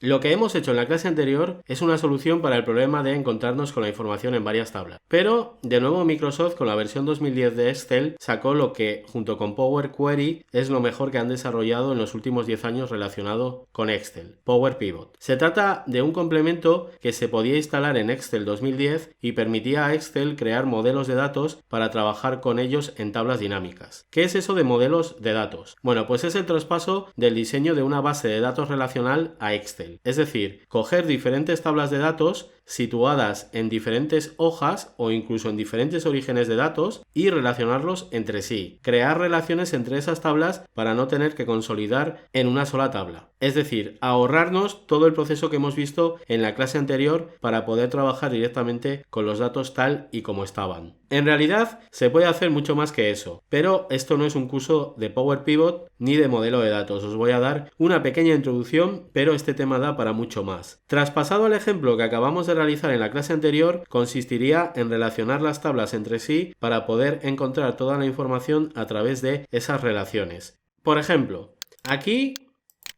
Lo que hemos hecho en la clase anterior es una solución para el problema de encontrarnos con la información en varias tablas. Pero, de nuevo, Microsoft con la versión 2010 de Excel sacó lo que, junto con Power Query, es lo mejor que han desarrollado en los últimos 10 años relacionado con Excel, Power Pivot. Se trata de un complemento que se podía instalar en Excel 2010 y permitía a Excel crear modelos de datos para trabajar con ellos en tablas dinámicas. ¿Qué es eso de modelos de datos? Bueno, pues es el traspaso del diseño de una base de datos relacional a Excel. Es decir, coger diferentes tablas de datos situadas en diferentes hojas o incluso en diferentes orígenes de datos y relacionarlos entre sí. Crear relaciones entre esas tablas para no tener que consolidar en una sola tabla. Es decir, ahorrarnos todo el proceso que hemos visto en la clase anterior para poder trabajar directamente con los datos tal y como estaban. En realidad se puede hacer mucho más que eso, pero esto no es un curso de Power Pivot ni de modelo de datos. Os voy a dar una pequeña introducción, pero este tema da para mucho más. Traspasado al ejemplo que acabamos de realizar en la clase anterior, consistiría en relacionar las tablas entre sí para poder encontrar toda la información a través de esas relaciones. Por ejemplo, aquí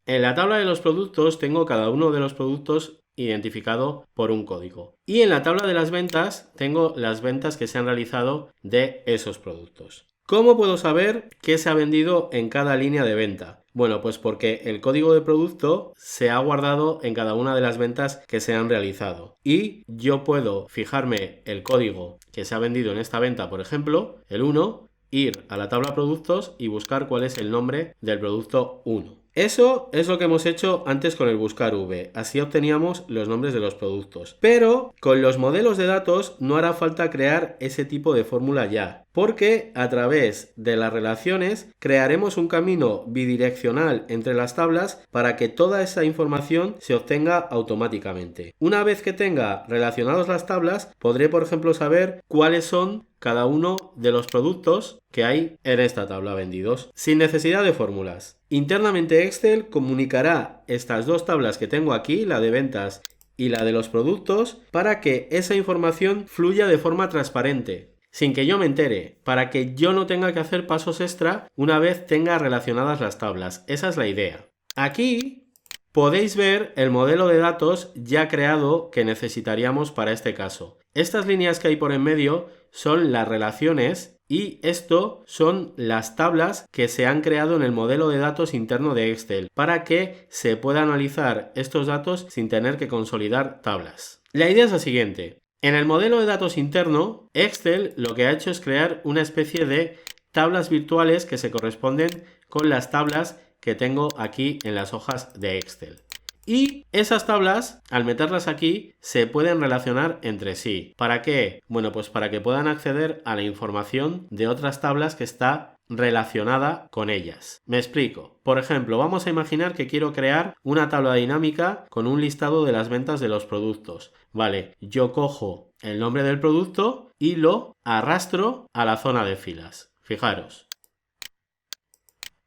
en la tabla de los productos tengo cada uno de los productos identificado por un código. Y en la tabla de las ventas tengo las ventas que se han realizado de esos productos. ¿Cómo puedo saber qué se ha vendido en cada línea de venta? Bueno, pues porque el código de producto se ha guardado en cada una de las ventas que se han realizado. Y yo puedo fijarme el código que se ha vendido en esta venta, por ejemplo, el 1, ir a la tabla productos y buscar cuál es el nombre del producto 1. Eso es lo que hemos hecho antes con el buscar V, así obteníamos los nombres de los productos. Pero con los modelos de datos no hará falta crear ese tipo de fórmula ya, porque a través de las relaciones crearemos un camino bidireccional entre las tablas para que toda esa información se obtenga automáticamente. Una vez que tenga relacionadas las tablas, podré, por ejemplo, saber cuáles son cada uno de los productos que hay en esta tabla vendidos, sin necesidad de fórmulas. Internamente Excel comunicará estas dos tablas que tengo aquí, la de ventas y la de los productos, para que esa información fluya de forma transparente, sin que yo me entere, para que yo no tenga que hacer pasos extra una vez tenga relacionadas las tablas. Esa es la idea. Aquí podéis ver el modelo de datos ya creado que necesitaríamos para este caso. Estas líneas que hay por en medio son las relaciones y esto son las tablas que se han creado en el modelo de datos interno de Excel para que se pueda analizar estos datos sin tener que consolidar tablas. La idea es la siguiente. En el modelo de datos interno, Excel lo que ha hecho es crear una especie de tablas virtuales que se corresponden con las tablas que tengo aquí en las hojas de Excel. Y esas tablas, al meterlas aquí, se pueden relacionar entre sí. ¿Para qué? Bueno, pues para que puedan acceder a la información de otras tablas que está relacionada con ellas. Me explico. Por ejemplo, vamos a imaginar que quiero crear una tabla dinámica con un listado de las ventas de los productos. Vale, yo cojo el nombre del producto y lo arrastro a la zona de filas. Fijaros.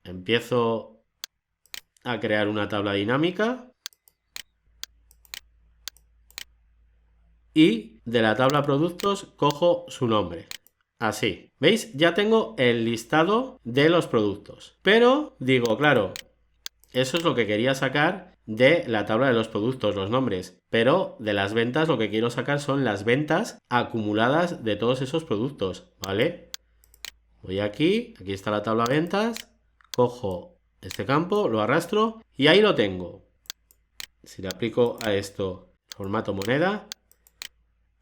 Empiezo a crear una tabla dinámica. Y de la tabla productos cojo su nombre. Así. ¿Veis? Ya tengo el listado de los productos. Pero digo, claro, eso es lo que quería sacar de la tabla de los productos, los nombres. Pero de las ventas lo que quiero sacar son las ventas acumuladas de todos esos productos. ¿Vale? Voy aquí está la tabla ventas, cojo este campo, lo arrastro y ahí lo tengo. Si le aplico a esto formato moneda,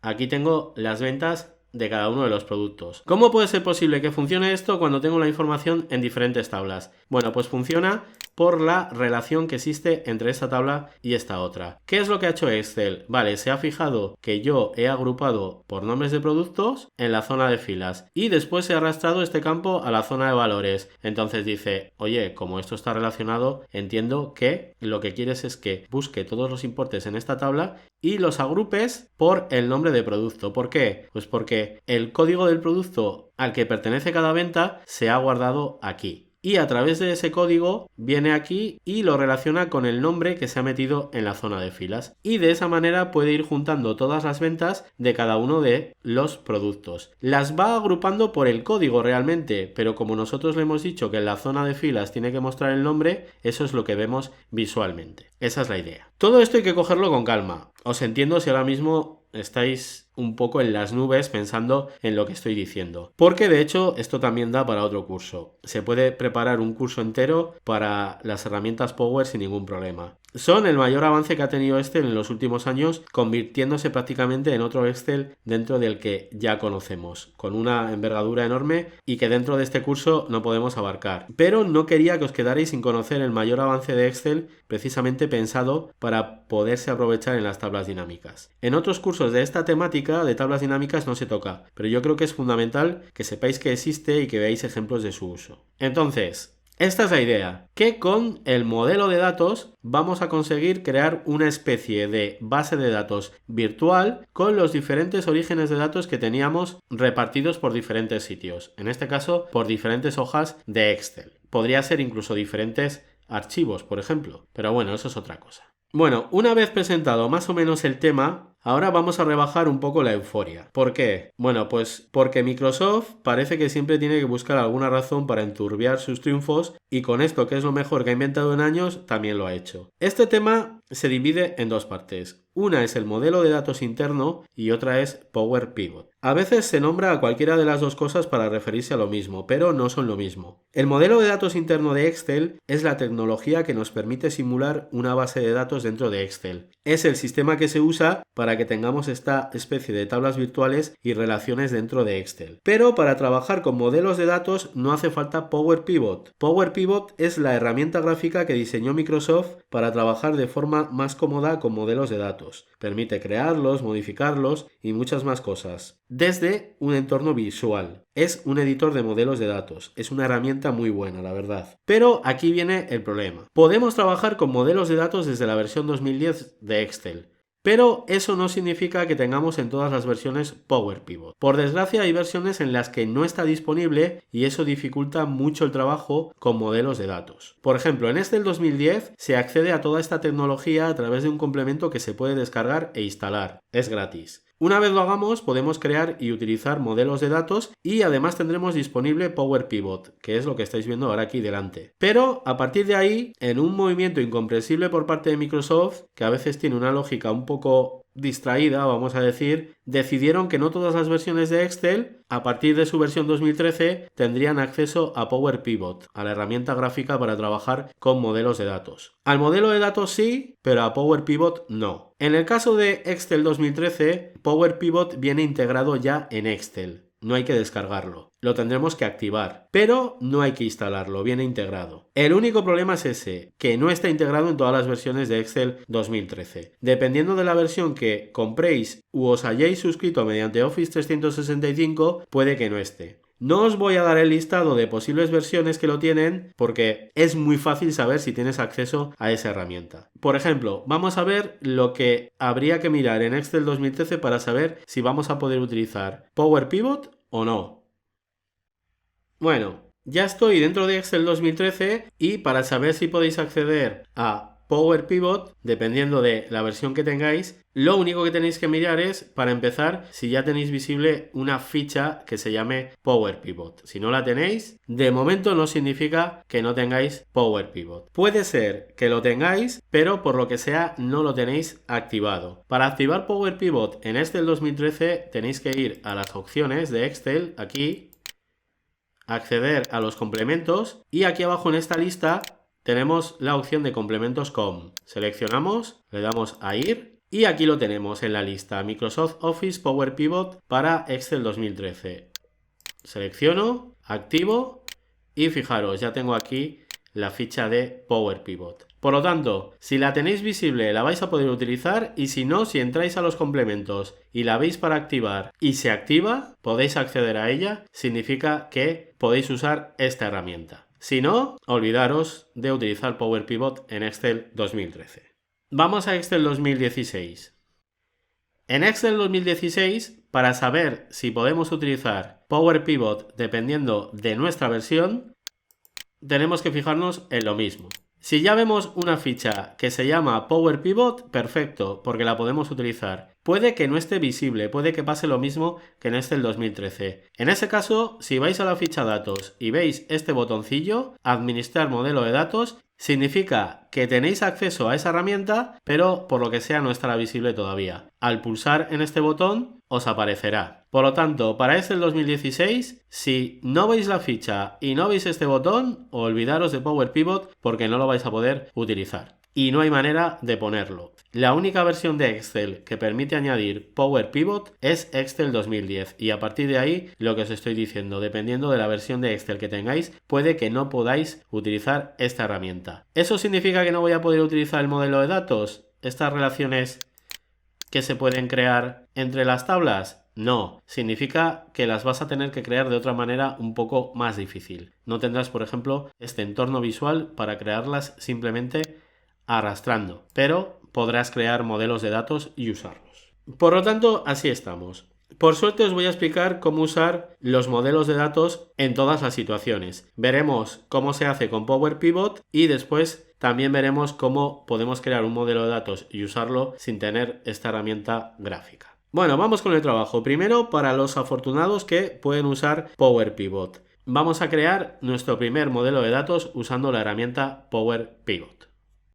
aquí tengo las ventas de cada uno de los productos. ¿Cómo puede ser posible que funcione esto cuando tengo la información en diferentes tablas? Bueno, pues funciona por la relación que existe entre esta tabla y esta otra. ¿Qué es lo que ha hecho Excel? Vale, se ha fijado que yo he agrupado por nombres de productos en la zona de filas y después he arrastrado este campo a la zona de valores. Entonces dice, oye, como esto está relacionado, entiendo que lo que quieres es que busque todos los importes en esta tabla y los agrupes por el nombre de producto. ¿Por qué? Pues porque el código del producto al que pertenece cada venta se ha guardado aquí. y a través de ese código viene aquí y lo relaciona con el nombre que se ha metido en la zona de filas. Y de esa manera puede ir juntando todas las ventas de cada uno de los productos. Las va agrupando por el código realmente, pero como nosotros le hemos dicho que en la zona de filas tiene que mostrar el nombre, eso es lo que vemos visualmente. Esa es la idea. Todo esto hay que cogerlo con calma. Os entiendo si ahora mismo estáis un poco en las nubes pensando en lo que estoy diciendo. Porque de hecho esto también da para otro curso. Se puede preparar un curso entero para las herramientas Power sin ningún problema. Son el mayor avance que ha tenido Excel en los últimos años, convirtiéndose prácticamente en otro Excel dentro del que ya conocemos, con una envergadura enorme y que dentro de este curso no podemos abarcar. Pero no quería que os quedarais sin conocer el mayor avance de Excel, precisamente pensado para poderse aprovechar en las tablas dinámicas. En otros cursos de esta temática de tablas dinámicas no se toca, pero yo creo que es fundamental que sepáis que existe y que veáis ejemplos de su uso. Entonces, esta es la idea, que con el modelo de datos vamos a conseguir crear una especie de base de datos virtual con los diferentes orígenes de datos que teníamos repartidos por diferentes sitios, en este caso por diferentes hojas de Excel. Podría ser incluso diferentes archivos, por ejemplo, pero bueno, eso es otra cosa. Bueno, una vez presentado más o menos el tema, ahora vamos a rebajar un poco la euforia. ¿Por qué? Bueno, pues porque Microsoft parece que siempre tiene que buscar alguna razón para enturbiar sus triunfos y con esto, que es lo mejor que ha inventado en años, también lo ha hecho. Este tema se divide en dos partes. Una es el modelo de datos interno y otra es Power Pivot. A veces se nombra a cualquiera de las dos cosas para referirse a lo mismo, pero no son lo mismo. El modelo de datos interno de Excel es la tecnología que nos permite simular una base de datos dentro de Excel. Es el sistema que se usa para que tengamos esta especie de tablas virtuales y relaciones dentro de Excel. Pero para trabajar con modelos de datos no hace falta Power Pivot. Power Pivot es la herramienta gráfica que diseñó Microsoft para trabajar de forma más cómoda con modelos de datos. Permite crearlos, modificarlos y muchas más cosas desde un entorno visual. Es un editor de modelos de datos. Es una herramienta muy buena, la verdad. Pero aquí viene el problema. Podemos trabajar con modelos de datos desde la versión 2010 de Excel. Pero eso no significa que tengamos en todas las versiones Power Pivot. Por desgracia hay versiones en las que no está disponible y eso dificulta mucho el trabajo con modelos de datos. Por ejemplo, en Excel 2010 se accede a toda esta tecnología a través de un complemento que se puede descargar e instalar. Es gratis. Una vez lo hagamos, podemos crear y utilizar modelos de datos y además tendremos disponible Power Pivot, que es lo que estáis viendo ahora aquí delante. Pero a partir de ahí, en un movimiento incomprensible por parte de Microsoft, que a veces tiene una lógica un poco distraída, vamos a decir, decidieron que no todas las versiones de Excel, a partir de su versión 2013, tendrían acceso a Power Pivot, a la herramienta gráfica para trabajar con modelos de datos. Al modelo de datos sí, pero a Power Pivot no. En el caso de Excel 2013, Power Pivot viene integrado ya en Excel. No hay que descargarlo, lo tendremos que activar, pero no hay que instalarlo, viene integrado. El único problema es ese, que no está integrado en todas las versiones de Excel 2013. Dependiendo de la versión que compréis u os hayáis suscrito mediante Office 365, puede que no esté. No os voy a dar el listado de posibles versiones que lo tienen porque es muy fácil saber si tienes acceso a esa herramienta. Por ejemplo, vamos a ver lo que habría que mirar en Excel 2013 para saber si vamos a poder utilizar Power Pivot o no. Bueno, ya estoy dentro de Excel 2013 y para saber si podéis acceder a Power Pivot, dependiendo de la versión que tengáis, lo único que tenéis que mirar es, para empezar, si ya tenéis visible una ficha que se llame Power Pivot. Si no la tenéis, de momento no significa que no tengáis Power Pivot. Puede ser que lo tengáis, pero por lo que sea no lo tenéis activado. Para activar Power Pivot en Excel 2013 tenéis que ir a las opciones de Excel, aquí, acceder a los complementos y aquí abajo en esta lista tenemos la opción de complementos com. Seleccionamos, le damos a ir y aquí lo tenemos en la lista Microsoft Office Power Pivot para Excel 2013. Selecciono, activo y fijaros, ya tengo aquí la ficha de Power Pivot. Por lo tanto, si la tenéis visible la vais a poder utilizar y si no, si entráis a los complementos y la veis para activar y se activa, podéis acceder a ella, significa que podéis usar esta herramienta. Si no, olvidaros de utilizar Power Pivot en Excel 2013. Vamos a Excel 2016. En Excel 2016, para saber si podemos utilizar Power Pivot dependiendo de nuestra versión, tenemos que fijarnos en lo mismo. Si ya vemos una ficha que se llama Power Pivot, perfecto, porque la podemos utilizar. Puede que no esté visible, puede que pase lo mismo que en el 2013. En ese caso, si vais a la ficha datos y veis este botoncillo, administrar modelo de datos, significa que tenéis acceso a esa herramienta, pero por lo que sea no estará visible todavía. Al pulsar en este botón, os aparecerá. Por lo tanto, para el 2016, si no veis la ficha y no veis este botón, olvidaros de Power Pivot porque no lo vais a poder utilizar. Y no hay manera de ponerlo. La única versión de Excel que permite añadir Power Pivot es Excel 2010 y a partir de ahí lo que os estoy diciendo, dependiendo de la versión de Excel que tengáis, puede que no podáis utilizar esta herramienta. ¿Eso significa que no voy a poder utilizar el modelo de datos? ¿Estas relaciones que se pueden crear entre las tablas? No, significa que las vas a tener que crear de otra manera un poco más difícil. No tendrás, por ejemplo, este entorno visual para crearlas simplemente arrastrando, pero podrás crear modelos de datos y usarlos. Por lo tanto, así estamos. Por suerte os voy a explicar cómo usar los modelos de datos en todas las situaciones. Veremos cómo se hace con Power Pivot y después también veremos cómo podemos crear un modelo de datos y usarlo sin tener esta herramienta gráfica. Bueno, vamos con el trabajo. Primero, para los afortunados que pueden usar Power Pivot. Vamos a crear nuestro primer modelo de datos usando la herramienta Power Pivot.